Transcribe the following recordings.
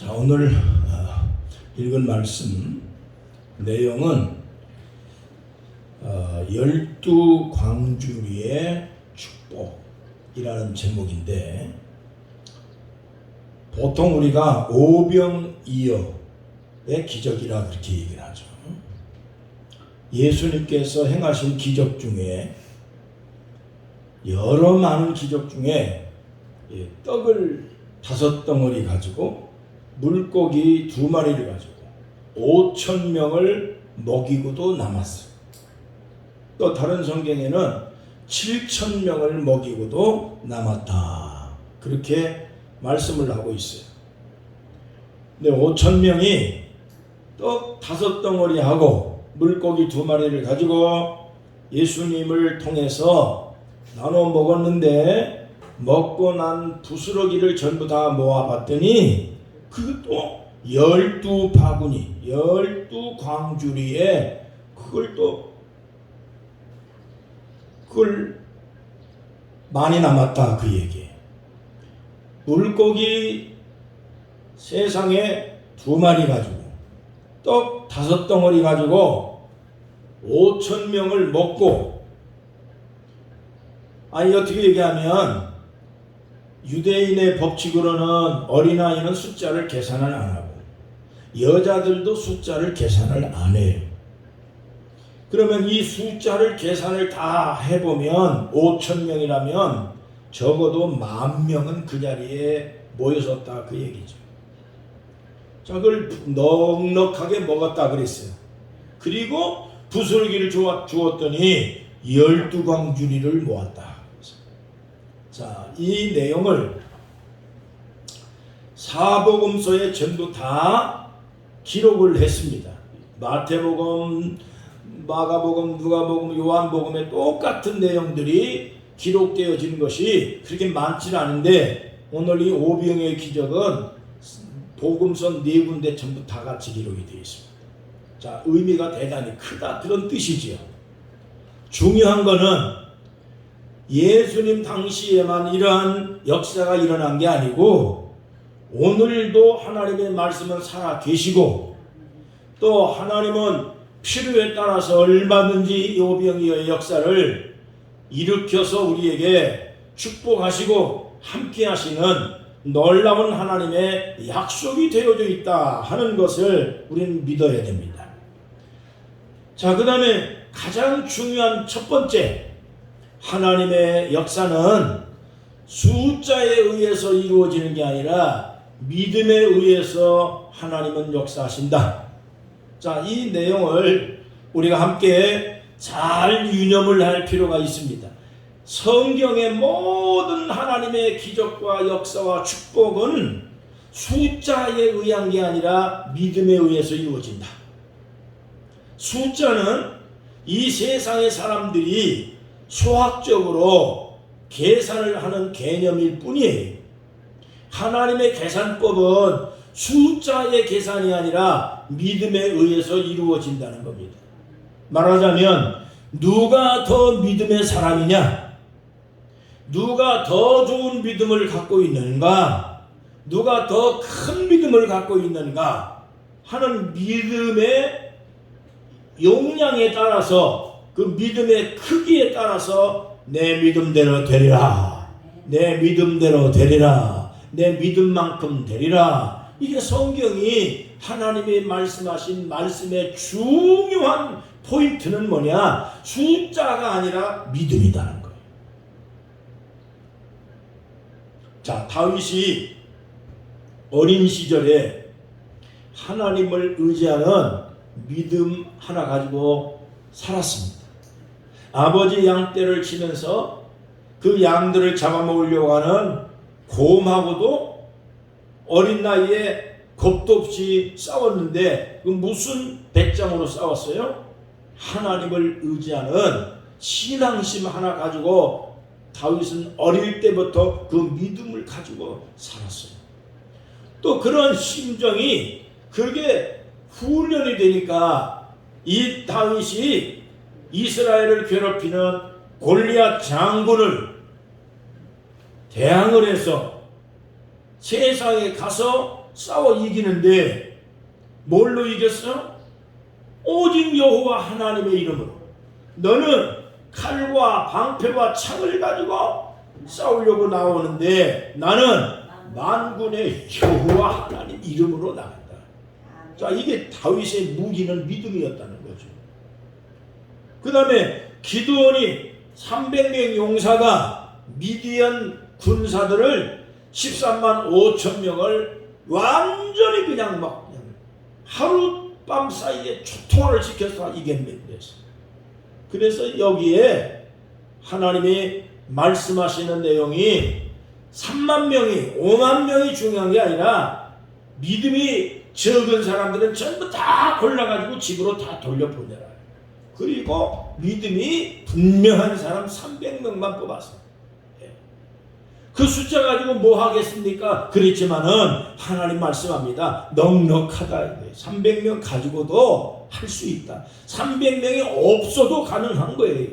자, 오늘 읽은 말씀 내용은 12광주리의 축복이라는 제목인데, 보통 우리가 오병이어의 기적이라 그렇게 얘기를 하죠. 예수님께서 행하신 기적 중에, 여러 많은 기적 중에 떡을 5덩어리 가지고 물고기 2마리를 가지고 5,000명을 먹이고도 남았어요. 또 다른 성경에는 7,000명을 먹이고도 남았다, 그렇게 말씀을 하고 있어요. 근데 5,000명이 떡 5덩어리 하고 물고기 2마리를 가지고 예수님을 통해서 나눠 먹었는데, 먹고 난 부스러기를 전부 다 모아봤더니 그것도 12바구니, 12광주리에 그걸 많이 남았다, 그 얘기예요. 물고기 세상에 2마리 가지고 떡 5덩어리 가지고 5,000명을 먹고, 아니 어떻게 얘기하면 유대인의 법칙으로는 어린아이는 숫자를 계산을 안 하고 여자들도 숫자를 계산을 안 해요. 그러면 이 숫자를 계산을 다 해보면 5,000명이라면 적어도 10,000명은 그 자리에 모였었다, 그 얘기죠. 자, 그걸 넉넉하게 먹었다 그랬어요. 그리고 부스러기를 주었더니 12광주리를 모았다. 자, 이 내용을 사복음서에 전부 다 기록을 했습니다. 마태복음, 마가복음, 누가복음, 요한복음에 똑같은 내용들이 기록되어진 것이 그렇게 많지는 않은데, 오늘 이 오병이어의 기적은 복음서 4군데 전부 다 같이 기록이 되어 있습니다. 자, 의미가 대단히 크다, 그런 뜻이지요. 중요한 거는 예수님 당시에만 이러한 역사가 일어난 게 아니고, 오늘도 하나님의 말씀은 살아 계시고, 또 하나님은 필요에 따라서 얼마든지 오병이어의 역사를 일으켜서 우리에게 축복하시고 함께 하시는 놀라운 하나님의 약속이 되어져 있다 하는 것을 우리는 믿어야 됩니다. 자, 그 다음에 가장 중요한 첫 번째, 하나님의 역사는 숫자에 의해서 이루어지는 게 아니라 믿음에 의해서 하나님은 역사하신다. 자, 이 내용을 우리가 함께 잘 유념을 할 필요가 있습니다. 성경의 모든 하나님의 기적과 역사와 축복은 숫자에 의한 게 아니라 믿음에 의해서 이루어진다. 숫자는 이 세상의 사람들이 수학적으로 계산을 하는 개념일 뿐이에요. 하나님의 계산법은 숫자의 계산이 아니라 믿음에 의해서 이루어진다는 겁니다. 말하자면 누가 더 믿음의 사람이냐, 누가 더 좋은 믿음을 갖고 있는가, 누가 더 큰 믿음을 갖고 있는가 하는 믿음의 용량에 따라서, 그 믿음의 크기에 따라서 내 믿음대로 되리라, 내 믿음대로 되리라, 내 믿음만큼 되리라. 이게 성경이 하나님이 말씀하신 말씀의 중요한 포인트는 뭐냐? 숫자가 아니라 믿음이다는 거예요. 자, 다윗이 어린 시절에 하나님을 의지하는 믿음 하나 가지고 살았습니다. 아버지 양떼를 치면서 그 양들을 잡아먹으려고 하는 곰하고도 어린 나이에 겁도 없이 싸웠는데, 그 무슨 배짱으로 싸웠어요? 하나님을 의지하는 신앙심 하나 가지고 다윗은 어릴 때부터 그 믿음을 가지고 살았어요. 또 그런 심정이 그렇게 훈련이 되니까 이 다윗이 이스라엘을 괴롭히는 골리앗 장군을 대항을 해서 세상에 가서 싸워 이기는데 뭘로 이겼어? 오직 여호와 하나님의 이름으로. 너는 칼과 방패와 창을 가지고 싸우려고 나오는데 나는 만군의 여호와 하나님 이름으로 나간다. 자, 이게 다윗의 무기는 믿음이었다는 거죠. 그 다음에 기드온이 300명 용사가 미디안 군사들을 13만 5천 명을 완전히 그냥 막 하룻밤 사이에 초통화를 시켜서 이겨냈어요. 그래서 여기에 하나님이 말씀하시는 내용이 3만 명이 5만 명이 중요한 게 아니라 믿음이 적은 사람들은 전부 다 골라가지고 집으로 다 돌려보내라. 그리고 믿음이 분명한 사람 300명만 뽑았어. 그 숫자 가지고 뭐 하겠습니까? 그랬지만은 하나님 말씀합니다. 넉넉하다. 300명 가지고도 할 수 있다. 300명이 없어도 가능한 거예요.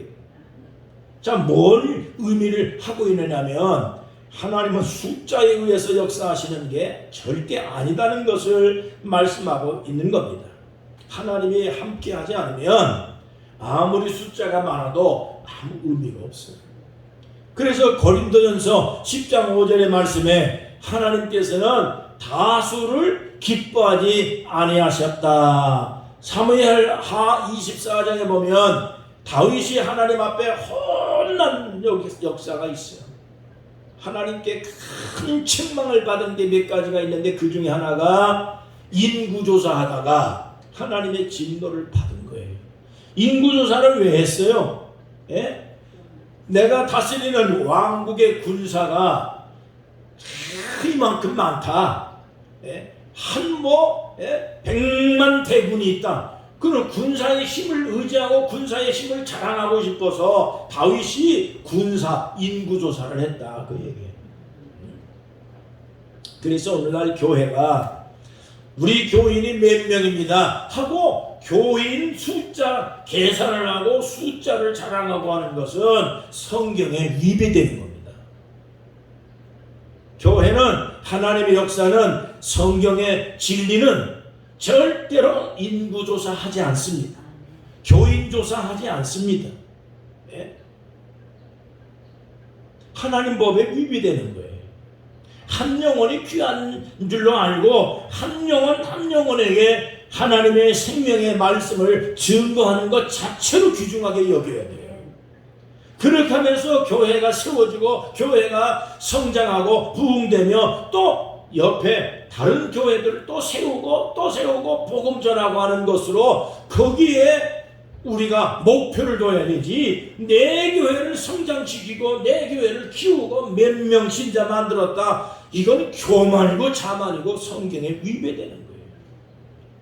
자, 뭘 의미를 하고 있느냐면 하나님은 숫자에 의해서 역사하시는 게 절대 아니다는 것을 말씀하고 있는 겁니다. 하나님이 함께하지 않으면 아무리 숫자가 많아도 아무 의미가 없어요. 그래서 고린도전서 10장 5절의 말씀에 하나님께서는 다수를 기뻐하지 아니하셨다. 사무엘하 24장에 보면 다윗이 하나님 앞에 혼난 역사가 있어요. 하나님께 큰 책망을 받은 게 몇 가지가 있는데 그 중에 하나가 인구조사하다가 하나님의 진노를 받은 거예요. 인구조사를 왜 했어요? 예? 내가 다스리는 왕국의 군사가 이만큼 많다. 예? 한모 100만 대군이 있다. 그는 군사의 힘을 의지하고 군사의 힘을 자랑하고 싶어서 다윗이 군사 인구조사를 했다. 그 얘기예요. 그래서 오늘날 교회가 우리 교인이 몇 명입니다 하고 교인 숫자 계산을 하고 숫자를 자랑하고 하는 것은 성경에 위배되는 겁니다. 교회는 하나님의 역사는 성경의 진리는 절대로 인구조사하지 않습니다. 교인조사하지 않습니다. 네? 하나님 법에 위배되는 거예요. 한 영혼이 귀한 줄로 알고 한 영혼에게 하나님의 생명의 말씀을 증거하는 것 자체로 귀중하게 여겨야 돼요. 그렇게 하면서 교회가 세워지고 교회가 성장하고 부흥되며 또 옆에 다른 교회들을 또 세우고 복음 전하고 하는 것으로 거기에 우리가 목표를 둬야 되지. 내 교회를 성장시키고 내 교회를 키우고 몇 명 신자 만들었다. 이건 교만이고 자만이고 성경에 위배되는 거예요.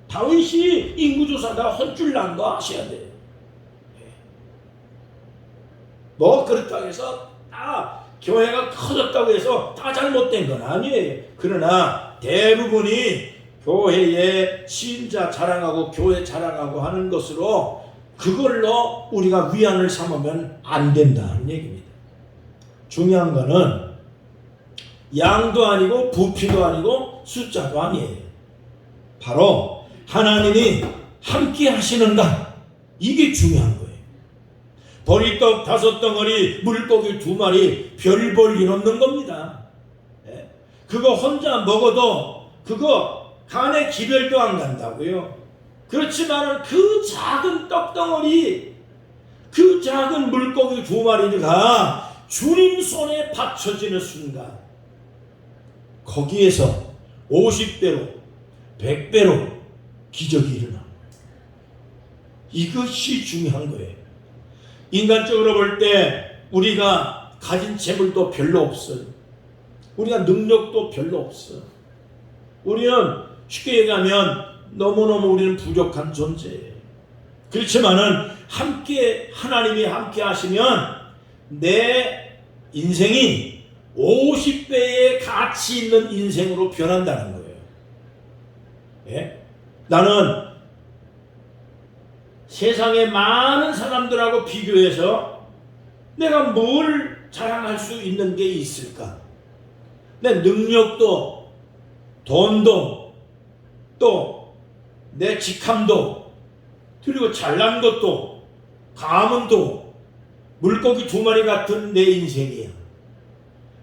다윗이 인구조사가 헛줄 난 거 아셔야 돼요. 뭐 그렇다고 해서 교회가 커졌다고 해서 다 잘못된 건 아니에요. 그러나 대부분이 교회의 신자 자랑하고 교회 자랑하고 하는 것으로 그걸로 우리가 위안을 삼으면 안 된다는 얘기입니다. 중요한 거는 양도 아니고 부피도 아니고 숫자도 아니에요. 바로 하나님이 함께 하시는가, 이게 중요한 거예요. 보리떡 5덩어리, 물고기 2마리 별 볼 일 없는 겁니다. 그거 혼자 먹어도 그거 간에 기별도 안 간다고요. 그렇지만 그 작은 떡덩어리, 그 작은 물고기 2마리가 주님 손에 받쳐지는 순간 거기에서 50배로 100배로 기적이 일어납니다. 이것이 중요한 거예요. 인간적으로 볼 때 우리가 가진 재물도 별로 없어요. 우리가 능력도 별로 없어. 우리는 쉽게 얘기하면 너무너무 우리는 부족한 존재예요. 그렇지만은 함께 하나님이 함께 하시면 내 인생이 50배의 가치 있는 인생으로 변한다는 거예요. 예? 나는 세상의 많은 사람들하고 비교해서 내가 뭘 자랑할 수 있는 게 있을까? 내 능력도 돈도 또 내 직함도 그리고 잘난 것도 가문도 물고기 2마리 같은 내 인생이야.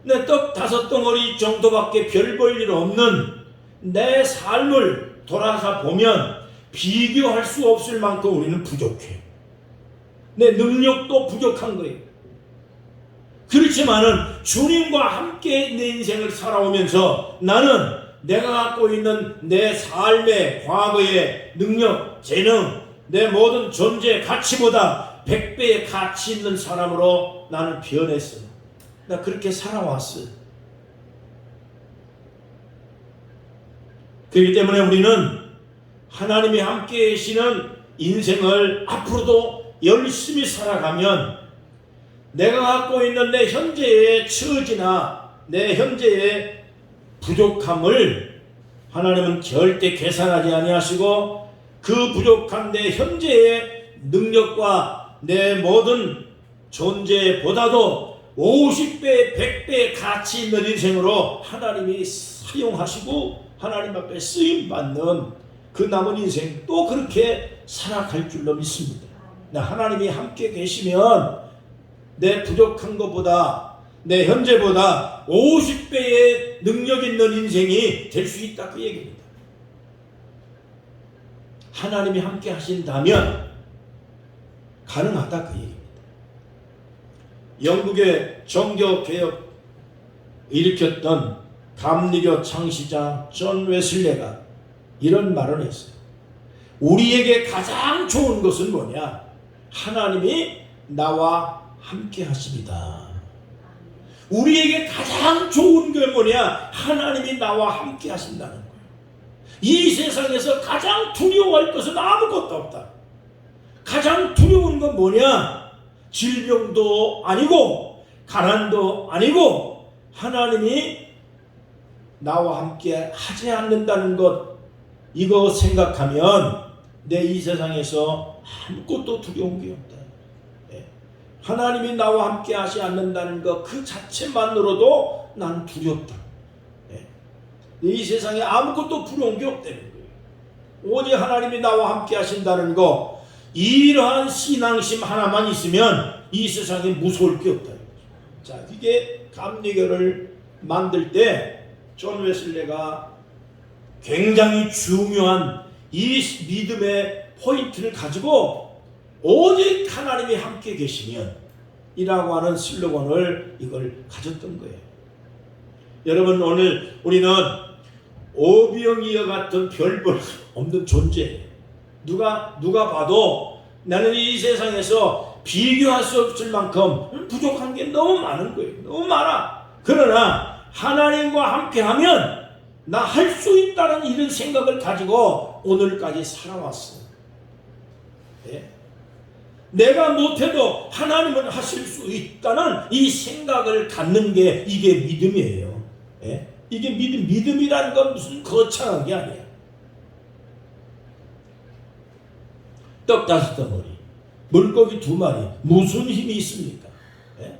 내 떡 5덩어리 정도밖에 별 볼 일 없는 내 삶을 돌아서 보면 비교할 수 없을 만큼 우리는 부족해. 내 능력도 부족한 거예요. 그렇지만은 주님과 함께 내 인생을 살아오면서 나는 내가 갖고 있는 내 삶의 과거의 능력, 재능, 내 모든 존재 가치보다 100배의 가치 있는 사람으로 나는 변했어. 나 그렇게 살아왔어. 그렇기 때문에 우리는 하나님이 함께 계시는 인생을 앞으로도 열심히 살아가면 내가 갖고 있는 내 현재의 처지나 내 현재의 부족함을 하나님은 절대 계산하지 아니하시고 그 부족한 내 현재의 능력과 내 모든 존재보다도 50배, 100배의 가치 있는 인생으로 하나님이 사용하시고 하나님 앞에 쓰임받는 그 남은 인생 또 그렇게 살아갈 줄로 믿습니다. 하나님이 함께 계시면 내 부족한 것보다 내 현재보다 50배의 능력 있는 인생이 될 수 있다 그 얘기입니다. 하나님이 함께 하신다면 가능하다 그 얘기입니다. 영국의 종교개혁 일으켰던 감리교 창시자 존 웨슬레가 이런 말을 했어요. 우리에게 가장 좋은 것은 뭐냐? 하나님이 나와 함께 하십니다. 우리에게 가장 좋은 게 뭐냐? 하나님이 나와 함께 하신다는 거예요. 이 세상에서 가장 두려워할 것은 아무것도 없다. 가장 두려운 건 뭐냐? 질병도 아니고 가난도 아니고 하나님이 나와 함께 하지 않는다는 것, 이거 생각하면 내 이 세상에서 아무것도 두려운 게 없다. 하나님이 나와 함께 하지 않는다는 것 그 자체만으로도 난 두렵다. 이 세상에 아무것도 두려운 게 없다는 거예요. 오직 하나님이 나와 함께 하신다는 것, 이러한 신앙심 하나만 있으면 이 세상에 무서울 게 없다는 거죠. 자, 이게 감리교를 만들 때 존 웨슬레가 굉장히 중요한 이 믿음의 포인트를 가지고 오직 하나님이 함께 계시면 이라고 하는 슬로건을 이걸 가졌던 거예요. 여러분, 오늘 우리는 오병이어 같은 별 볼 없는 존재예요. 누가 봐도 나는 이 세상에서 비교할 수 없을 만큼 부족한 게 너무 많은 거예요. 너무 많아. 그러나 하나님과 함께하면 나 할 수 있다는 이런 생각을 가지고 오늘까지 살아왔어. 예? 내가 못해도 하나님은 하실 수 있다는 이 생각을 갖는 게 이게 믿음이에요. 예? 이게 믿음이라는 건 무슨 거창한 게 아니야. 떡 5덩어리, 물고기 2마리, 무슨 힘이 있습니까? 예?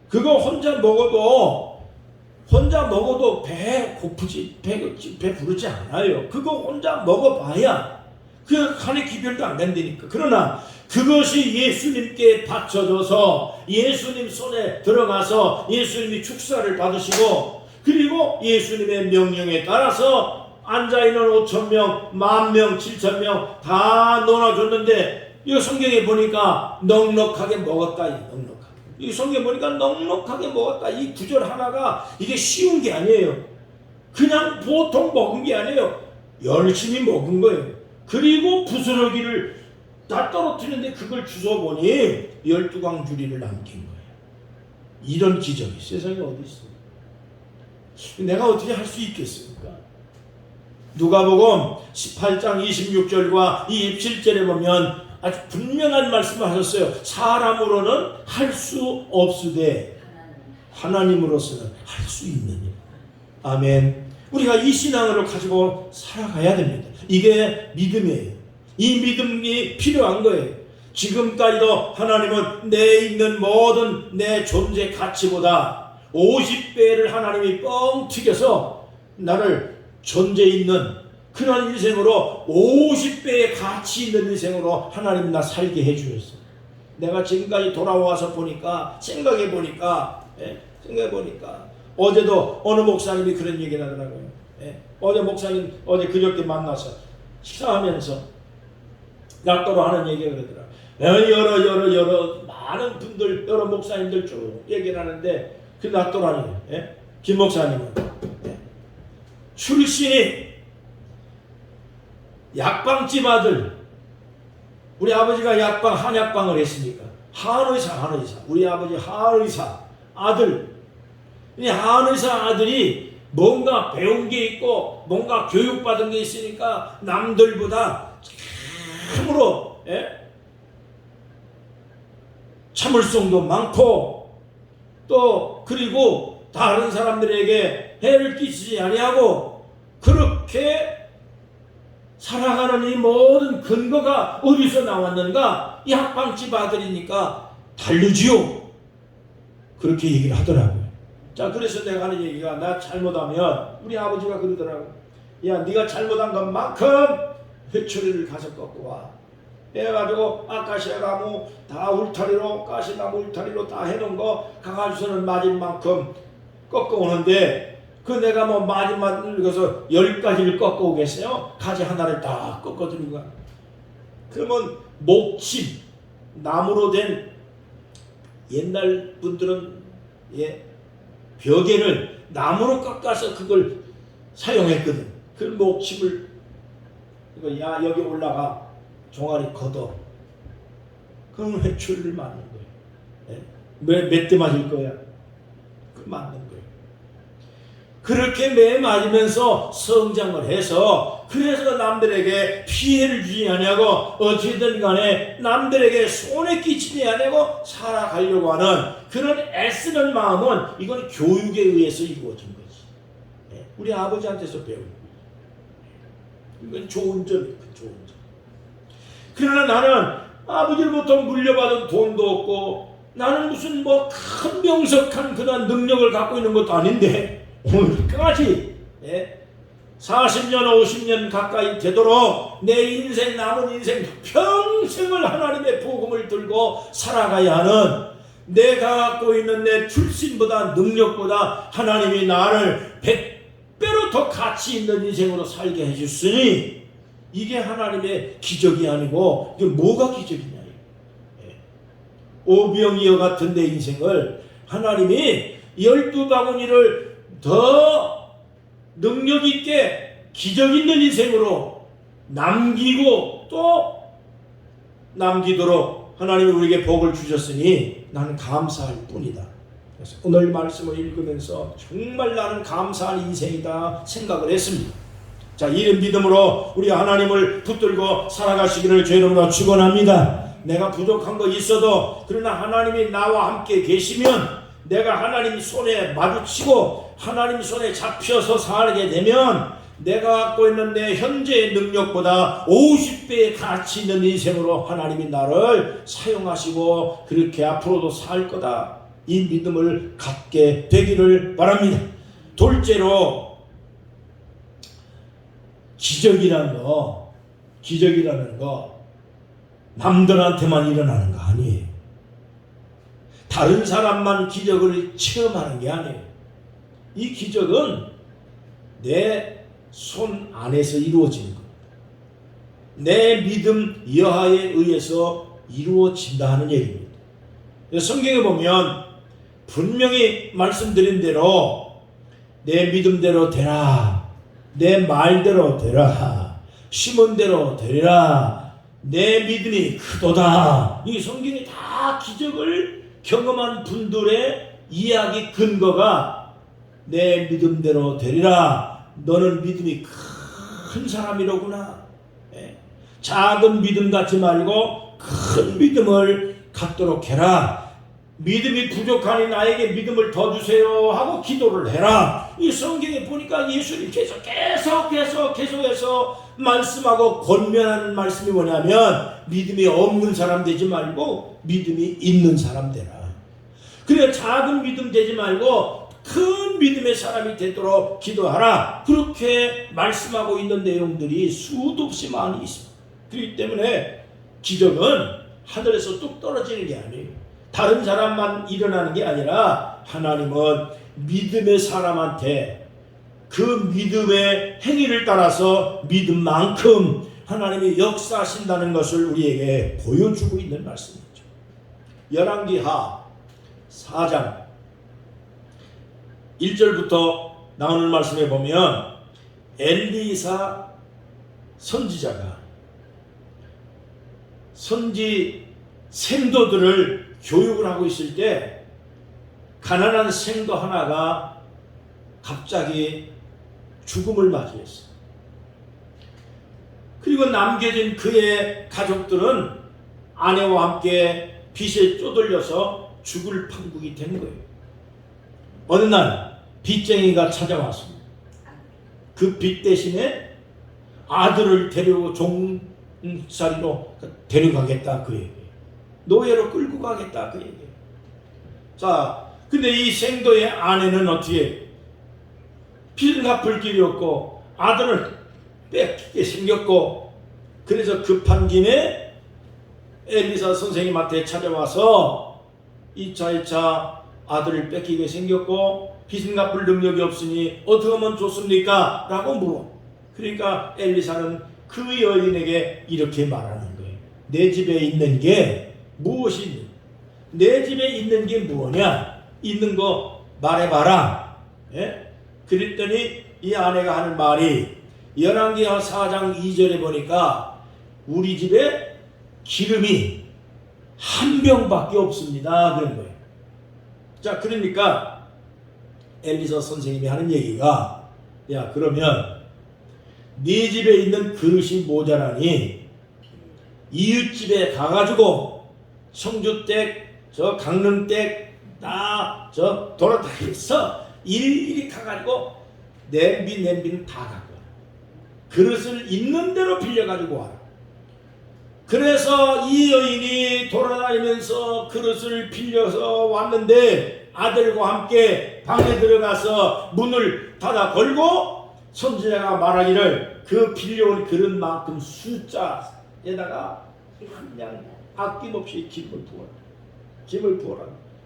그거 혼자 먹어도 배 고프지, 배 부르지 않아요. 그거 혼자 먹어봐야 그 간에 기별도 안 된다니까. 그러나 그것이 예수님께 바쳐져서 예수님 손에 들어가서 예수님이 축사를 받으시고 그리고 예수님의 명령에 따라서 앉아있는 5,000명, 10,000명, 7,000명 다 넣어줬는데 이 성경에 보니까 넉넉하게 먹었다. 넉넉하게. 이 성경에 보니까 넉넉하게 먹었다. 이 구절 하나가 이게 쉬운 게 아니에요. 그냥 보통 먹은 게 아니에요. 열심히 먹은 거예요. 그리고 부스러기를 다 떨어뜨리는데 그걸 주워보니 12광주리를 남긴 거예요. 이런 기적이 세상에 어디 있어요? 내가 어떻게 할 수 있겠습니까? 누가복음 18장 26절과 27절에 보면 아주 분명한 말씀을 하셨어요. 사람으로는 할 수 없으되 하나님으로서는 할 수 있는 일. 아멘. 우리가 이 신앙을 가지고 살아가야 됩니다. 이게 믿음이에요. 이 믿음이 필요한 거예요. 지금까지도 하나님은 내 있는 모든 내 존재 가치보다 50배를 하나님이 뻥 튀겨서 나를 존재 있는 그런 인생으로 50배의 가치 있는 인생으로 하나님 나 살게 해주셨어. 내가 지금까지 돌아와서 보니까 생각해 보니까 어제도 어느 목사님이 그런 얘기를 하더라고요. 어제 목사님 어제 그저께 만나서 식사하면서 약도로 하는 얘기가 그러더라. 여러 많은 분들 여러 목사님들 쭉 얘기를 하는데 그 낙도라니 김 목사님은 출신이 약방집 아들, 우리 아버지가 한약방을 했으니까 한의사 우리 아버지 한의사 아들, 이 한의사 아들이 뭔가 배운 게 있고 뭔가 교육받은 게 있으니까 남들보다 참으로 참을성도 많고 또 그리고 다른 사람들에게 해를 끼치지 아니하고 그렇게 살아가는 이 모든 근거가 어디서 나왔는가? 이 학방집 아들이니까 다르지요. 그렇게 얘기를 하더라고요. 자, 그래서 내가 하는 얘기가 나 잘못하면 우리 아버지가 그러더라고. 야, 네가 잘못한 것만큼 회초리를 가서 꺾고 와. 해가지고 아카시아 나무 다 울타리로 가시나무 울타리로 다 해놓은 거 가가지고서는 맞은 만큼 꺾어오는데 그 내가 뭐 마지막 읽어서 10가지를 꺾어오겠어요? 가지 하나를 딱 꺾어드는 거야. 그러면 목침, 나무로 된 옛날 분들은 벽에를 나무로 깎아서 그걸 사용했거든. 그 목침을 야 여기 올라가 종아리 걷어. 그럼 회초리를 맞는 거예요. 몇 대 맞을 거야? 그 맞는 거예요. 그렇게 매 맞으면서 성장을 해서 그래서 남들에게 피해를 주지 아니하고 어찌든 간에 남들에게 손에 끼치지 아니하고 살아가려고 하는 그런 애쓰는 마음은 이건 교육에 의해서 이루어진 거지. 우리 아버지한테서 배운 거예요. 이건 좋은 점이에요. 좋은 점. 그러나 나는 아버지로부터 물려받은 돈도 없고 나는 무슨 뭐 큰 명석한 그런 능력을 갖고 있는 것도 아닌데 오늘까지 40년 50년 가까이 되도록 내 인생 남은 인생 평생을 하나님의 복음을 들고 살아가야 하는 내가 갖고 있는 내 출신보다 능력보다 하나님이 나를 100배로 더 가치 있는 인생으로 살게 해줬으니 이게 하나님의 기적이 아니고 이게 뭐가 기적이냐. 오병이어 같은 내 인생을 하나님이 12바구니를 더 능력 있게 기적 있는 인생으로 남기고 또 남기도록 하나님이 우리에게 복을 주셨으니 나는 감사할 뿐이다. 그래서 오늘 말씀을 읽으면서 정말 나는 감사한 인생이다 생각을 했습니다. 자, 이런 믿음으로 우리 하나님을 붙들고 살아가시기를 주의 이름으로 축원합니다. 내가 부족한 거 있어도 그러나 하나님이 나와 함께 계시면 내가 하나님 손에 마주치고 하나님 손에 잡혀서 살게 되면 내가 갖고 있는 내 현재의 능력보다 50배의 가치 있는 인생으로 하나님이 나를 사용하시고 그렇게 앞으로도 살 거다. 이 믿음을 갖게 되기를 바랍니다. 둘째로 기적이라는 거 남들한테만 일어나는 거 아니에요. 다른 사람만 기적을 체험하는 게 아니에요. 이 기적은 내 손 안에서 이루어지는 겁니다. 내 믿음 여하에 의해서 이루어진다 하는 얘기입니다. 성경에 보면 분명히 말씀드린 대로 내 믿음대로 되라, 내 말대로 되라, 심은 대로 되리라, 내 믿음이 크도다. 이 성경이 다 기적을 경험한 분들의 이야기 근거가 내 믿음대로 되리라. 너는 믿음이 큰 사람이로구나. 작은 믿음 갖지 말고 큰 믿음을 갖도록 해라. 믿음이 부족하니 나에게 믿음을 더 주세요 하고 기도를 해라. 이 성경에 보니까 예수님 계속해서 말씀하고 권면하는 말씀이 뭐냐면 믿음이 없는 사람 되지 말고 믿음이 있는 사람 되라. 그래 작은 믿음 되지 말고 큰 믿음의 사람이 되도록 기도하라. 그렇게 말씀하고 있는 내용들이 수도 없이 많이 있습니다. 그렇기 때문에 기적은 하늘에서 뚝 떨어지는 게 아니에요. 다른 사람만 일어나는 게 아니라 하나님은 믿음의 사람한테 그 믿음의 행위를 따라서 믿음만큼 하나님이 역사하신다는 것을 우리에게 보여주고 있는 말씀이죠. 열왕기하 4장 1절부터 나오는 말씀에 보면 엘리사 선지자가 선지 생도들을 교육을 하고 있을 때 가난한 생도 하나가 갑자기 죽음을 맞이했어요. 그리고 남겨진 그의 가족들은 아내와 함께 빚에 쪼들려서 죽을 판국이 된 거예요. 어느 날 빚쟁이가 찾아왔습니다. 그 빚 대신에 아들을 데리고 종살이로 데려가겠다 그 얘기예요. 노예로 끌고 가겠다 그 얘기예요. 자, 근데 이 생도의 아내는 어떻게 빚을 갚을 길이 없고 아들을 뺏기게 생겼고, 그래서 급한 김에 엘리사 선생님한테 찾아와서 2차 아들을 뺏기게 생겼고 빚은 갚을 능력이 없으니 어떻게 하면 좋습니까? 라고 물어. 그러니까 엘리사는 그 여인에게 이렇게 말하는 거예요. 내 집에 있는 게 무엇이 있냐? 내 집에 있는 게 뭐냐? 있는 거 말해봐라. 예? 그랬더니 이 아내가 하는 말이 열왕기하 4장 2절에 보니까 우리 집에 기름이 한 병밖에 없습니다. 그런 거예요. 자, 그러니까 엘리사 선생님이 하는 얘기가, 야, 그러면 네 집에 있는 그릇이 모자라니 이웃집에 가가지고 청주댁, 저 강릉댁 다 저 돌아다니면서 일일이 가가지고 냄비는 다 갖고 와라. 그릇을 있는 대로 빌려가지고 와라. 그래서 이 여인이 돌아다니면서 그릇을 빌려서 왔는데 아들과 함께 방에 들어가서 문을 닫아 걸고 선지자가 말하기를 그 빌려온 그릇만큼 숫자에다가 그냥 아낌없이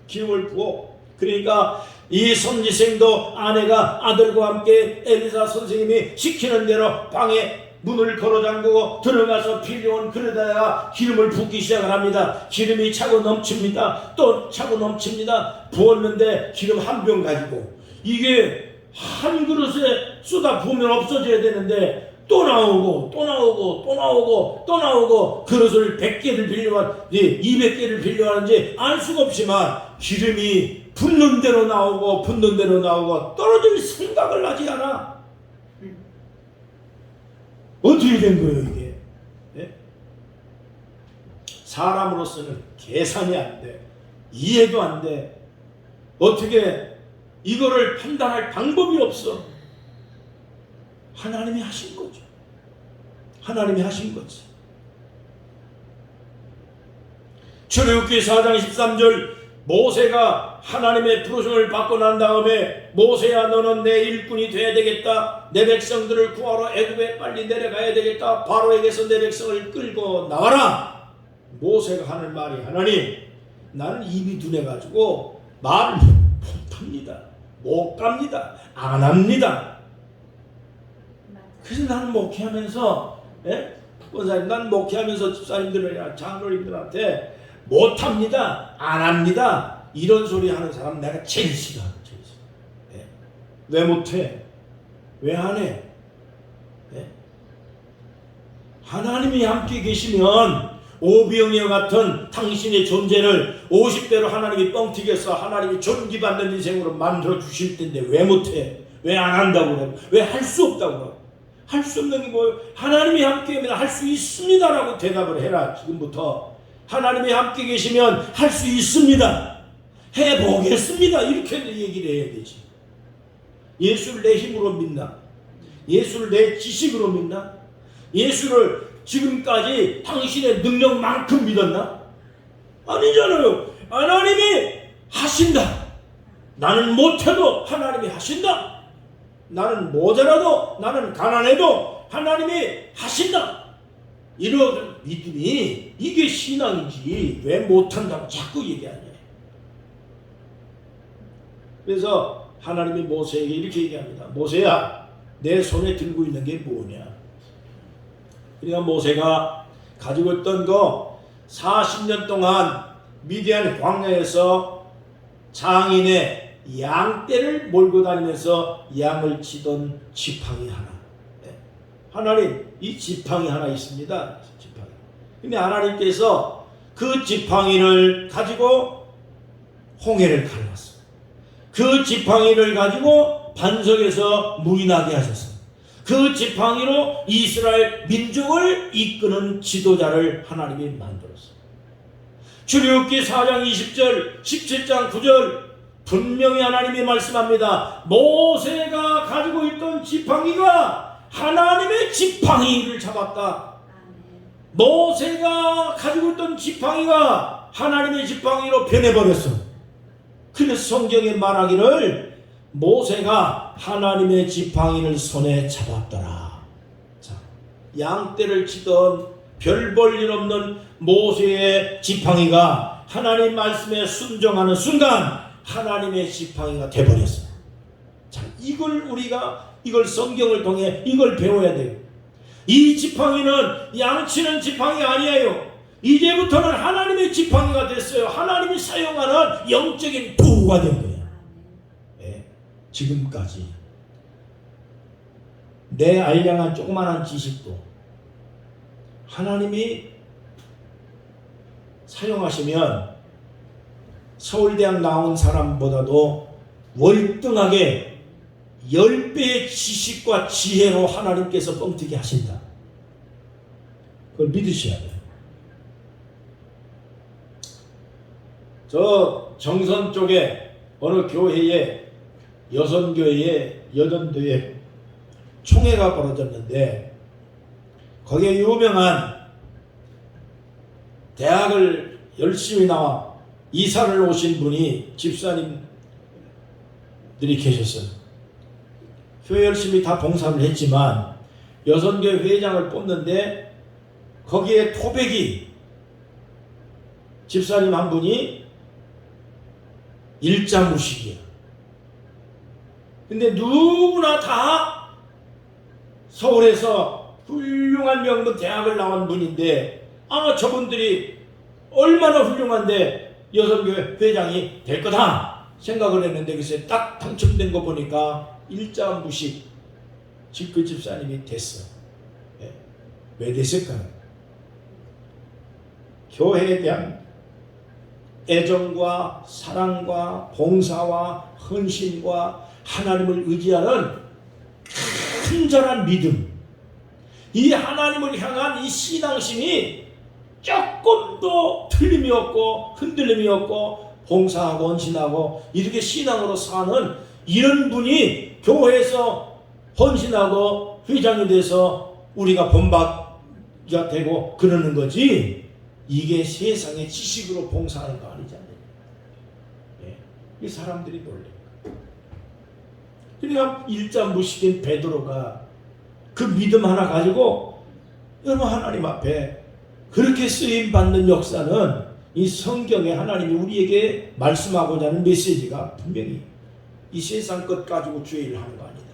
기름을 부어. 그러니까 이 선지생도 아내가 아들과 함께 엘리사 선생님이 시키는 대로 방에 문을 걸어 잠그고 들어가서 필요한 그릇에다가 기름을 붓기 시작을 합니다. 기름이 차고 넘칩니다. 또 차고 넘칩니다. 부었는데 기름 한 병 가지고 이게 한 그릇에 쏟아 부으면 없어져야 되는데 또 나오고 그릇을 100개를 빌려왔는지 200개를 빌려왔는지 알 수가 없지만 기름이 붓는 대로 나오고 떨어질 생각을 하지 않아. 어떻게 된 거예요 이게? 네? 사람으로서는 계산이 안 돼. 이해도 안 돼. 어떻게 이거를 판단할 방법이 없어. 하나님이 하신 거죠. 하나님이 하신 거지. 출애굽기 4장 13절 모세가 하나님의 부르심을 받고 난 다음에 모세야 너는 내 일꾼이 돼야 되겠다. 내 백성들을 구하러 애굽에 빨리 내려가야 되겠다. 바로에게서 내 백성을 끌고 나와라. 모세가 하는 말이 하나님 나는 입이 둔해가지고 말을 못합니다. 못 갑니다. 안 합니다. 그래서 나는 목회하면서 권사님 난 목회하면서 집사님들이나 장로님들한테 못합니다. 안 합니다. 이런 소리 하는 사람 내가 제일 싫어하는 제일 싫어. 왜 못해? 왜 안 해? 하나님이 함께 계시면 오병이어 같은 당신의 존재를 50대로 하나님이 뻥튀겨서 하나님이 존귀받는 인생으로 만들어 주실 텐데 왜 못해? 왜 안 한다고 그래? 왜 할 수 없다고 그래? 할 수 없는 게 뭐예요? 하나님이 함께 하면 할 수 있습니다라고 대답을 해라. 지금부터 하나님이 함께 계시면 할 수 있습니다. 해보겠습니다. 이렇게 얘기를 해야 되지. 예수를 내 힘으로 믿나? 예수를 내 지식으로 믿나? 예수를 지금까지 당신의 능력만큼 믿었나? 아니잖아요. 하나님이 하신다. 나는 못해도 하나님이 하신다. 나는 모자라도, 나는 가난해도 하나님이 하신다. 이런 믿음이, 이게 신앙이지 왜 못한다고 자꾸 얘기하냐. 그래서 하나님이 모세에게 이렇게 얘기합니다. 모세야, 내 손에 들고 있는 게 뭐냐. 그러니까 모세가 가지고 있던 거 40년 동안 미디안 광야에서 장인의 양떼를 몰고 다니면서 양을 치던 지팡이 하나. 하나님, 이 지팡이 하나 있습니다. 지팡이. 근데 하나님께서 그 지팡이를 가지고 홍해를 갈랐어. 그 지팡이를 가지고 반석에서 물이 나게 하셨어. 그 지팡이로 이스라엘 민족을 이끄는 지도자를 하나님이 만들었어. 출애굽기 4장 20절, 17장 9절 분명히 하나님이 말씀합니다. 모세가 가지고 있던 지팡이가 하나님의 지팡이를 잡았다. 모세가 가지고 있던 지팡이가 하나님의 지팡이로 변해버렸어. 그래서 성경에 말하기를 모세가 하나님의 지팡이를 손에 잡았더라. 자, 양떼를 치던 별 볼 일 없는 모세의 지팡이가 하나님 말씀에 순종하는 순간 하나님의 지팡이가 되어버렸어. 자, 이걸 성경을 통해 이걸 배워야 돼요. 이 지팡이는 양치는 지팡이 아니에요. 이제부터는 하나님의 지팡이가 됐어요. 하나님이 사용하는 영적인 도구가 된 거예요. 네, 지금까지 내 알량한 조그만한 지식도 하나님이 사용하시면 서울대학 나온 사람보다도 월등하게 10배의 지식과 지혜로 하나님께서 뻥튀기 하신다. 그걸 믿으셔야 돼요. 저 정선 쪽에 어느 교회에 여선교회에 여전도에 총회가 벌어졌는데 거기에 유명한 대학을 열심히 나와 이사를 오신 분이 집사님들이 계셨어요. 교회 열심히 다 봉사를 했지만 여선교회 회장을 뽑는데 거기에 토백이 집사님 한 분이 일자무식이야. 근데 누구나 다 서울에서 훌륭한 명문 대학을 나온 분인데 저분들이 얼마나 훌륭한데 여선교회 회장이 될 거다 생각을 했는데 글쎄 딱 당첨된 거 보니까 일자무식 그 집사님이 됐어. 왜 됐을까요? 교회에 대한 애정과 사랑과 봉사와 헌신과 하나님을 의지하는 큰절한 믿음, 이 하나님을 향한 이 신앙심이 조금도 틀림이 없고 흔들림이 없고 봉사하고 헌신하고 이렇게 신앙으로 사는 이런 분이 교회에서 헌신하고 회장이 돼서 우리가 본받가 되고 그러는 거지, 이게 세상의 지식으로 봉사하는 거 아니잖아요. 이 사람들이 놀래. 그러니까 일자무식인 베드로가 그 믿음 하나 가지고 여러분 하나님 앞에 그렇게 쓰임받는 역사는 이 성경에 하나님이 우리에게 말씀하고자 하는 메시지가 분명히 이 세상 것 가지고 주의 일을 하는 거 아니다.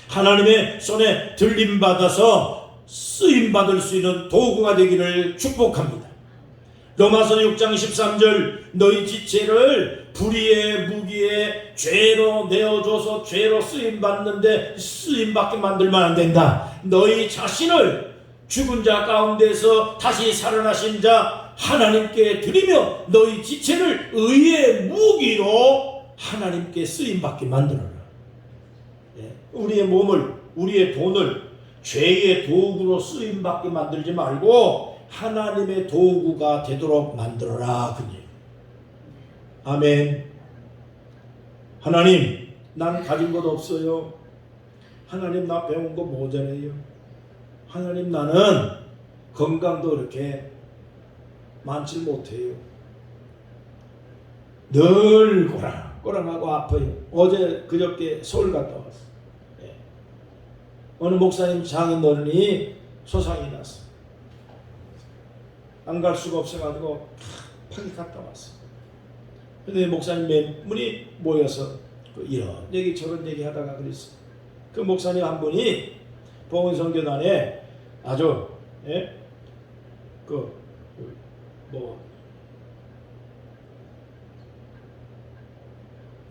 하나님의 손에 들림받아서 쓰임받을 수 있는 도구가 되기를 축복합니다. 로마서 6장 13절 너희 지체를 불의의 무기의 죄로 내어줘서 죄로 쓰임받는데 쓰임받게 만들면 안 된다. 너희 자신을 죽은 자 가운데서 다시 살아나신 자 하나님께 드리며 너희 지체를 의의 무기로 하나님께 쓰임받게 만들어라. 우리의 몸을, 우리의 돈을 죄의 도구로 쓰임받게 만들지 말고 하나님의 도구가 되도록 만들어라. 아멘. 하나님, 난 가진 것 없어요. 하나님, 나 배운 거 모자라요. 하나님, 나는 건강도 이렇게 많지 못해요. 늘 꼬랑꼬랑하고 아파요. 어제 그저께 서울 갔다 왔어. 예. 어느 목사님 장인어른이 소상이 났어. 안 갈 수가 없어가지고 급하게 갔다 왔어. 근데 목사님 몇 분이 모여서 이런 얘기 저런 얘기 하다가 그랬어. 그 목사님 한 분이 봉헌선교단에 아주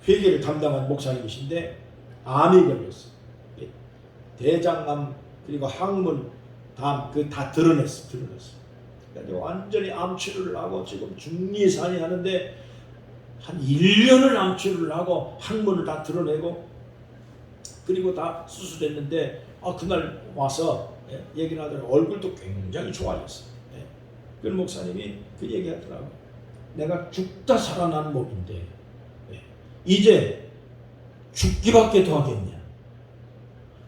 회계를 담당한 목사님이신데 암이 걸렸어. 대장암 그리고 항문 담 그 다 드러냈어. 그러니까 완전히 암 치료를 하고 지금 중리산이 하는데 한 1년을 암 치료를 하고 항문을 다 드러내고 그리고 다 수술했는데 그날 와서 얘기를 하더라고. 얼굴도 굉장히 좋아졌어. 그 목사님이 그 얘기하더라고. 내가 죽다 살아난 몸인데 이제 죽기밖에 더 하겠냐.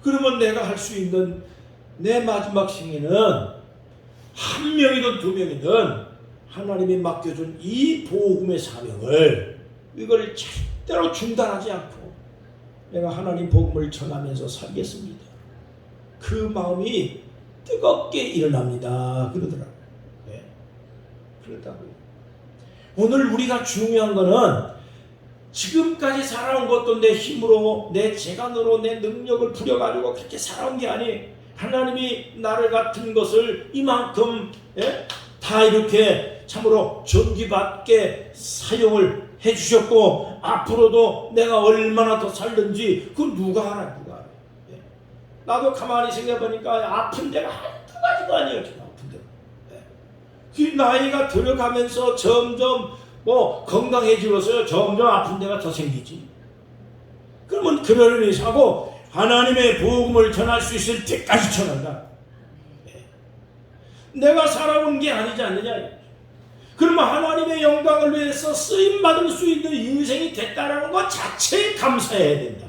그러면 내가 할 수 있는 내 마지막 생애는 한 명이든 두 명이든 하나님이 맡겨준 이 복음의 사명을 이걸 절대로 중단하지 않고 내가 하나님 복음을 전하면서 살겠습니다. 그 마음이 뜨겁게 일어납니다. 그러더라고요. 그렇다고요. 오늘 우리가 중요한 거는 지금까지 살아온 것도 내 힘으로 내 재간으로 내 능력을 부려가지고 그렇게 살아온 게 아니. 하나님이 나를 같은 것을 이만큼 다 이렇게 참으로 존귀받게 사용을 해주셨고 앞으로도 내가 얼마나 더 살든지 그건 누가 알아. 나도 가만히 생각해보니까 아픈 데가 한두 가지도 아니에요. 지금 아픈 데가. 그 나이가 들어가면서 점점 건강해지면서 점점 아픈 데가 더 생기지. 그러면 그러려니 하고 하나님의 복음을 전할 수 있을 때까지 전한다. 내가 살아온 게 아니지 않느냐. 그러면 하나님의 영광을 위해서 쓰임받을 수 있는 인생이 됐다는 것 자체에 감사해야 된다.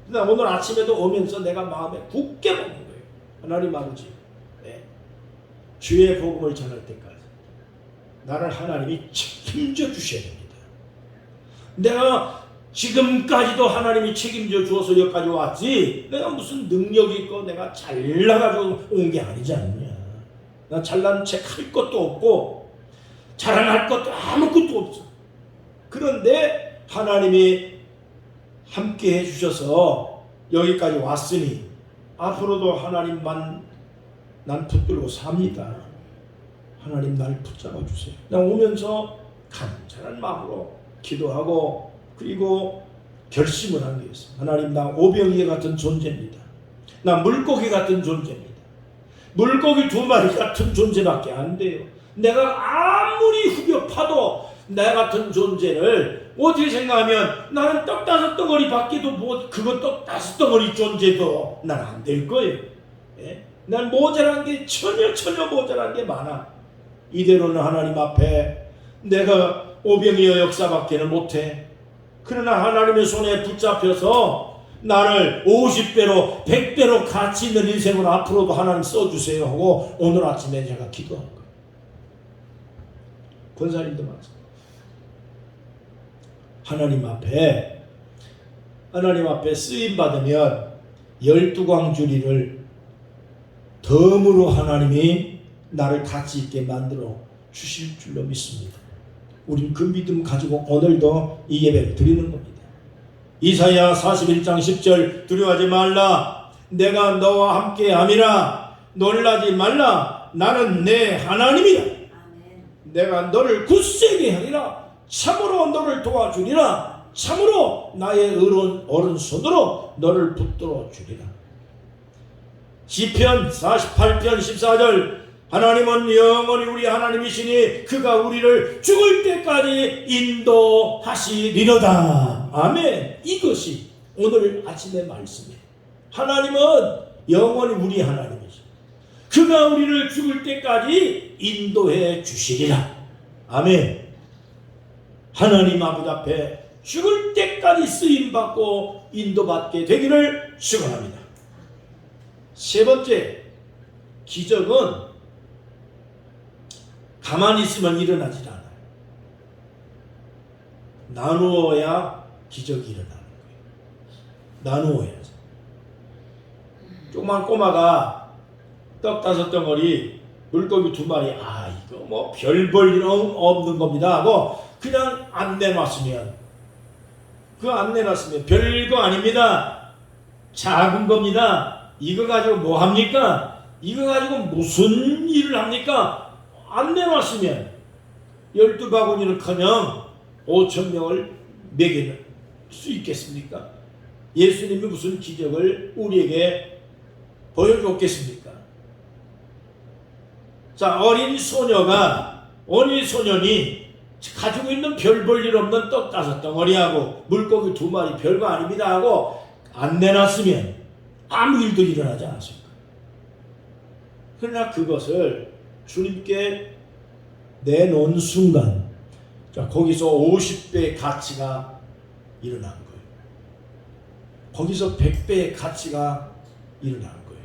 그러나 오늘 아침에도 오면서 내가 마음에 굳게 먹는 거예요. 하나님 아버지, 주의 복음을 전할 때까지 나를 하나님이 책임져 주셔야 됩니다. 내가 지금까지도 하나님이 책임져 주어서 여기까지 왔지 내가 무슨 능력이 있고 내가 잘나가지고 온 게 아니지 않느냐. 나 잘난 척 할 것도 없고 자랑할 것도 아무것도 없어. 그런데 하나님이 함께 해주셔서 여기까지 왔으니 앞으로도 하나님만 난 붙들고 삽니다. 하나님 날 붙잡아 주세요. 나 오면서 간절한 마음으로 기도하고 그리고 결심을 한 게 있어요. 하나님 나 오병이어 같은 존재입니다. 나 물고기 같은 존재입니다. 물고기 2마리 같은 존재밖에 안 돼요. 내가 아무리 후벼 파도 나 같은 존재를 어떻게 생각하면 나는 떡 5덩어리 밖에도 그거 떡 5덩어리 존재도 난 안 될 거예요. 난 모자란 게 전혀 모자란 게 많아. 이대로는 하나님 앞에 내가 오병이어 역사밖에는 못해. 그러나 하나님의 손에 붙잡혀서 나를 50배로 100배로 가치 있는 인생으로 앞으로도 하나님 써주세요 하고 오늘 아침에 제가 기도한 거예요. 권사님도 마찬가지. 하나님 앞에 쓰임받으면 12광주리를 덤으로 하나님이 나를 가치 있게 만들어 주실 줄로 믿습니다. 우린 그 믿음 가지고 오늘도 이 예배를 드리는 겁니다. 이사야 41장 10절 두려워하지 말라. 내가 너와 함께 함이라. 놀라지 말라. 나는 내 하나님이라. 내가 너를 굳세게 하리라. 참으로 너를 도와주리라. 참으로 나의 의로운 오른손으로 너를 붙들어 주리라. 시편 48편 14절 하나님은 영원히 우리 하나님이시니 그가 우리를 죽을 때까지 인도하시리로다. 아멘. 이것이 오늘 아침의 말씀이에요. 하나님은 영원히 우리 하나님이시니 그가 우리를 죽을 때까지 인도해 주시리라. 아멘. 하나님 아버지 앞에 죽을 때까지 쓰임받고 인도받게 되기를 축원합니다. 세 번째, 기적은 가만히 있으면 일어나질 않아요. 나누어야 기적이 일어나는 거예요. 나누어야죠. 조그만 꼬마가 떡 5덩어리, 물고기 2마리, 이거 뭐 별 볼 일 없는 겁니다 하고 그냥 안 내놨으면, 별거 아닙니다, 작은 겁니다, 이거 가지고 뭐 합니까? 이거 가지고 무슨 일을 합니까? 안 내놨으면 12바구니는커녕 5,000명을 먹일 수 있겠습니까? 예수님이 무슨 기적을 우리에게 보여줬겠습니까? 자, 어린 소년이 가지고 있는 별 볼 일 없는 떡 5덩어리하고 물고기 2마리 별거 아닙니다 하고 안 내놨으면 아무 일도 일어나지 않았습니까? 그러나 그것을 주님께 내놓은 순간, 자, 거기서 50배의 가치가 일어난 거예요. 거기서 100배의 가치가 일어난 거예요.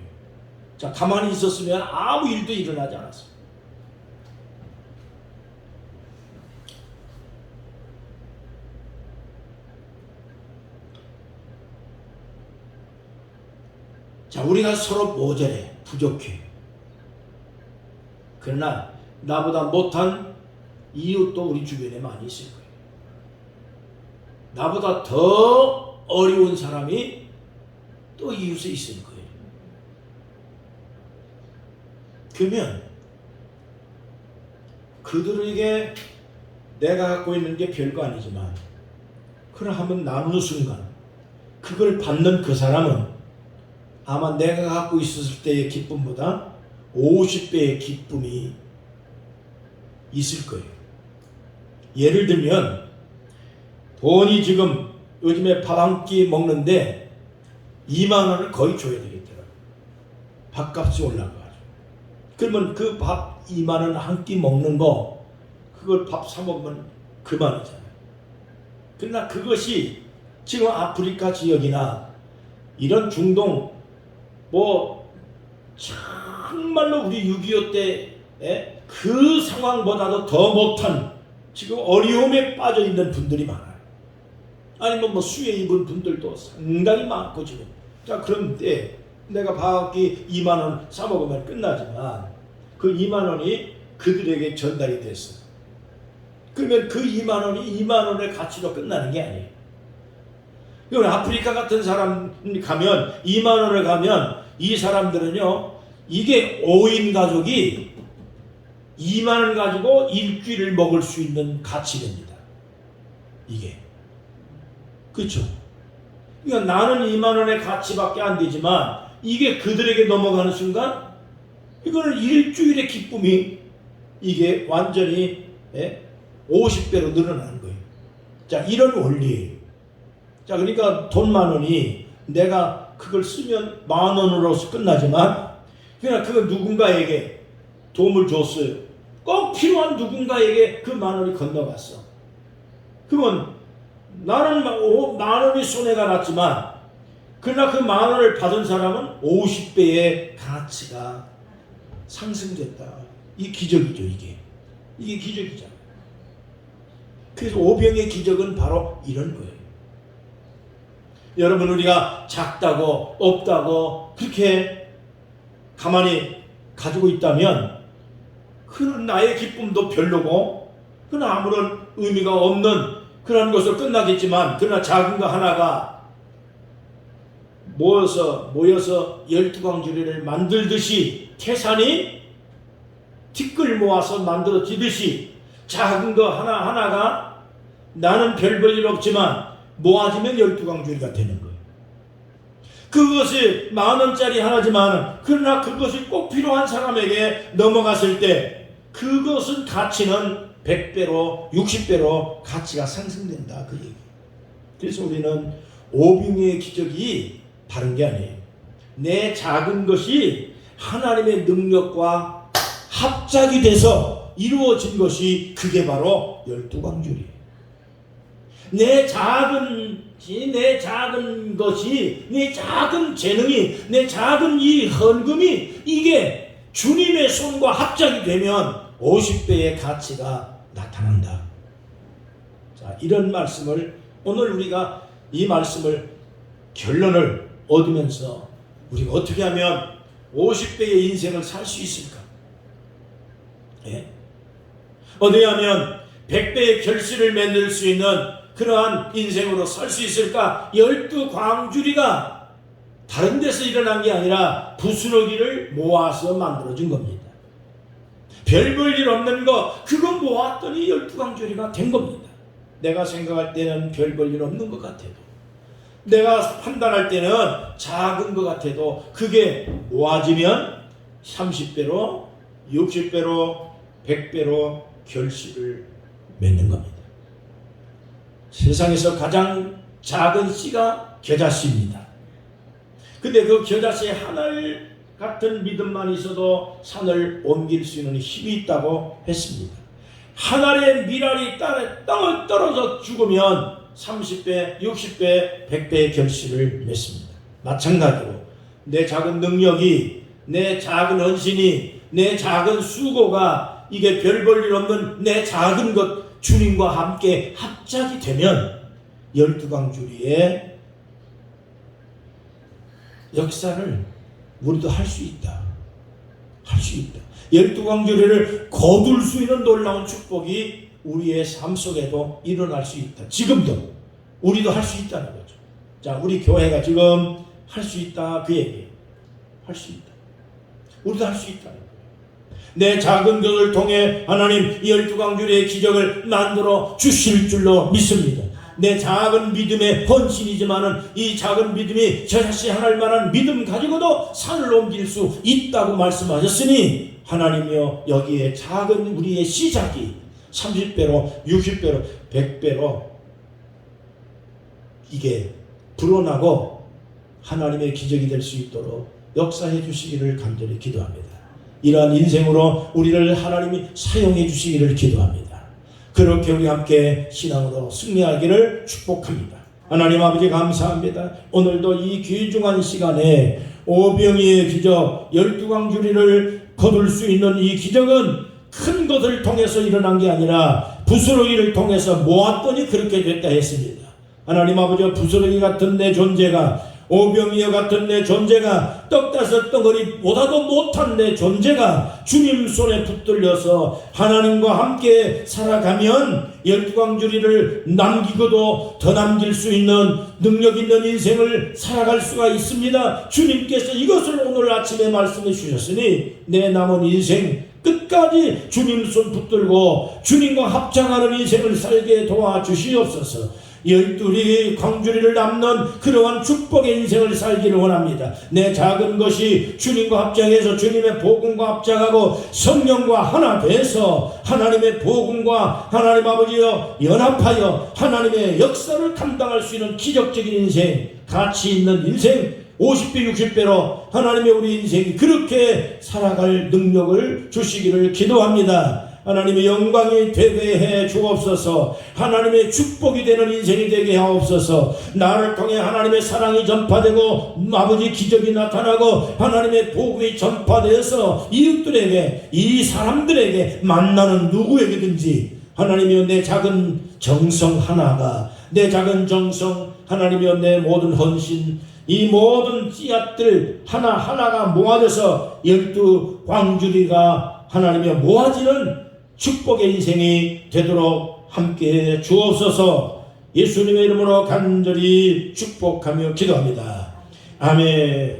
자, 가만히 있었으면 아무 일도 일어나지 않았어요. 자, 우리가 서로 모자래, 부족해. 그러나 나보다 못한 이웃도 우리 주변에 많이 있을 거예요. 나보다 더 어려운 사람이 또 이웃에 있을 거예요. 그러면 그들에게 내가 갖고 있는 게 별거 아니지만, 그걸 한번 나누는 순간 그걸 받는 그 사람은 아마 내가 갖고 있었을 때의 기쁨보다 50배의 기쁨이 있을 거예요. 예를 들면 돈이 지금 요즘에 밥 한 끼 먹는데 2만 원을 거의 줘야 되겠더라고요. 밥값이 올라가가지고. 그러면 그 밥 2만 원 한 끼 먹는 거, 그걸 밥 사 먹으면 그만이잖아요. 그러나 그것이 지금 아프리카 지역이나 이런 중동, 정말로 우리 6.25 때 그 상황보다도 더 못한 지금 어려움에 빠져 있는 분들이 많아요. 아니면 수혜 입은 분들도 상당히 많고 지금. 자, 그런데 내가 밥기 2만 원 사 먹으면 끝나지만 그 2만 원이 그들에게 전달이 됐어. 그러면 그 2만 원이 2만 원의 가치로 끝나는 게 아니에요. 이건 아프리카 같은 사람 가면 2만 원을 가면 이 사람들은요, 이게 5인 가족이 2만 원 가지고 일주일을 먹을 수 있는 가치입니다. 이게. 그렇죠? 그러니까 나는 2만 원의 가치밖에 안 되지만 이게 그들에게 넘어가는 순간 이거는 일주일의 기쁨이 이게 완전히 50배로 늘어나는 거예요. 자, 이런 원리예요. 자, 그러니까 돈 10,000원이 내가 그걸 쓰면 10,000원으로서 끝나지만 그냥 그거 누군가에게 도움을 줬어요. 꼭 필요한 누군가에게 그 10,000원이 건너갔어. 그러면 나는 10,000원이 손해가 났지만 그러나 그 10,000원을 받은 사람은 50배의 가치가 상승됐다. 이 기적이죠, 이게. 이게 기적이잖아. 그래서 오병의 기적은 바로 이런 거예요. 여러분, 우리가 작다고 없다고 그렇게 가만히 가지고 있다면 그는 나의 기쁨도 별로고 그는 아무런 의미가 없는 그런 것으로 끝나겠지만, 그러나 작은 거 하나가 모여서 12광주리를 만들듯이, 태산이 티끌 모아서 만들어지듯이 작은 거 하나하나가 나는 별 볼 일 없지만 모아지면 12광주리가 되는 거예요. 그것이 10,000원짜리 하나지만 그러나 그것이 꼭 필요한 사람에게 넘어갔을 때 그것은 가치는 100배로 60배로 가치가 상승된다, 그 얘기. 그래서 우리는 오병이의 기적이 다른 게 아니에요. 내 작은 것이 하나님의 능력과 합작이 돼서 이루어진 것이 그게 바로 12광주리예요. 내 작은 것이, 내 작은 재능이, 내 작은 이 헌금이 이게 주님의 손과 합작이 되면 50배의 가치가 나타난다. 자, 자, 이런 말씀을 오늘 우리가 이 말씀을 결론을 얻으면서 우리가 어떻게 하면 50배의 인생을 살 수 있을까? 예? 어떻게 하면 100배의 결실을 맺을 수 있는 그러한 인생으로 살 수 있을까? 12광주리가 다른 데서 일어난 게 아니라 부스러기를 모아서 만들어진 겁니다. 별 볼 일 없는 거 그거 모았더니 12광주리가 된 겁니다. 내가 생각할 때는 별 볼 일 없는 것 같아도, 내가 판단할 때는 작은 것 같아도 그게 모아지면 30배로 60배로 100배로 결실을 맺는 겁니다. 세상에서 가장 작은 씨가 겨자씨입니다. 근데 그 겨자씨에 하늘 같은 믿음만 있어도 산을 옮길 수 있는 힘이 있다고 했습니다. 한 알의 밀알이 땅에 떨어져 죽으면 30배, 60배, 100배의 결실을 맺습니다. 마찬가지로 내 작은 능력이, 내 작은 헌신이, 내 작은 수고가 이게 별 볼 일 없는 내 작은 것 주님과 함께 합작이 되면 12광주리의 역사를 우리도 할 수 있다. 할 수 있다. 12광주리를 거둘 수 있는 놀라운 축복이 우리의 삶 속에도 일어날 수 있다. 지금도 우리도 할 수 있다는 거죠. 자, 우리 교회가 지금 할 수 있다 그 얘기예요. 할 수 있다. 우리도 할 수 있다는 거예요. 내 작은 것을 통해 하나님 12광주리의 기적을 만들어 주실 줄로 믿습니다. 내 작은 믿음의 헌신이지만은 이 작은 믿음이 저자씨 하나님 만한 믿음 가지고도 산을 옮길 수 있다고 말씀하셨으니 하나님이여 여기에 작은 우리의 시작이 30배로 60배로 100배로 이게 불어나고 하나님의 기적이 될 수 있도록 역사해 주시기를 간절히 기도합니다. 이러한 인생으로 우리를 하나님이 사용해 주시기를 기도합니다. 그렇게 우리 함께 신앙으로 승리하기를 축복합니다. 하나님 아버지 감사합니다. 오늘도 이 귀중한 시간에 오병이의 기적 12광주리를 거둘 수 있는 이 기적은 큰 것을 통해서 일어난 게 아니라 부스러기를 통해서 모았더니 그렇게 됐다 했습니다. 하나님 아버지 부스러기 같은 내 존재가, 오병이어 같은 내 존재가, 떡 다섯 덩어리보다도 못한 내 존재가 주님 손에 붙들려서 하나님과 함께 살아가면 12광주리를 남기고도 더 남길 수 있는 능력 있는 인생을 살아갈 수가 있습니다. 주님께서 이것을 오늘 아침에 말씀해 주셨으니 내 남은 인생 끝까지 주님 손 붙들고 주님과 합장하는 인생을 살게 도와주시옵소서. 12광주리를 남는 그러한 축복의 인생을 살기를 원합니다. 내 작은 것이 주님과 합장해서 주님의 복음과 합장하고 성령과 하나 돼서 하나님의 복음과 하나님 아버지여 연합하여 하나님의 역사를 감당할 수 있는 기적적인 인생, 가치 있는 인생, 50배 60배로 하나님의 우리 인생이 그렇게 살아갈 능력을 주시기를 기도합니다. 하나님의 영광이 되게 해 주옵소서. 하나님의 축복이 되는 인생이 되게 하옵소서. 나를 통해 하나님의 사랑이 전파되고 아버지 기적이 나타나고 하나님의 복음이 전파되어서 이웃들에게, 이 사람들에게, 만나는 누구에게든지 하나님이여 내 작은 정성 하나가, 내 작은 정성 하나님이여 내 모든 헌신, 이 모든 씨앗들 하나하나가 모아져서 12광주리가 하나님이여 모아지는 축복의 인생이 되도록 함께해 주옵소서. 예수님의 이름으로 간절히 축복하며 기도합니다. 아멘.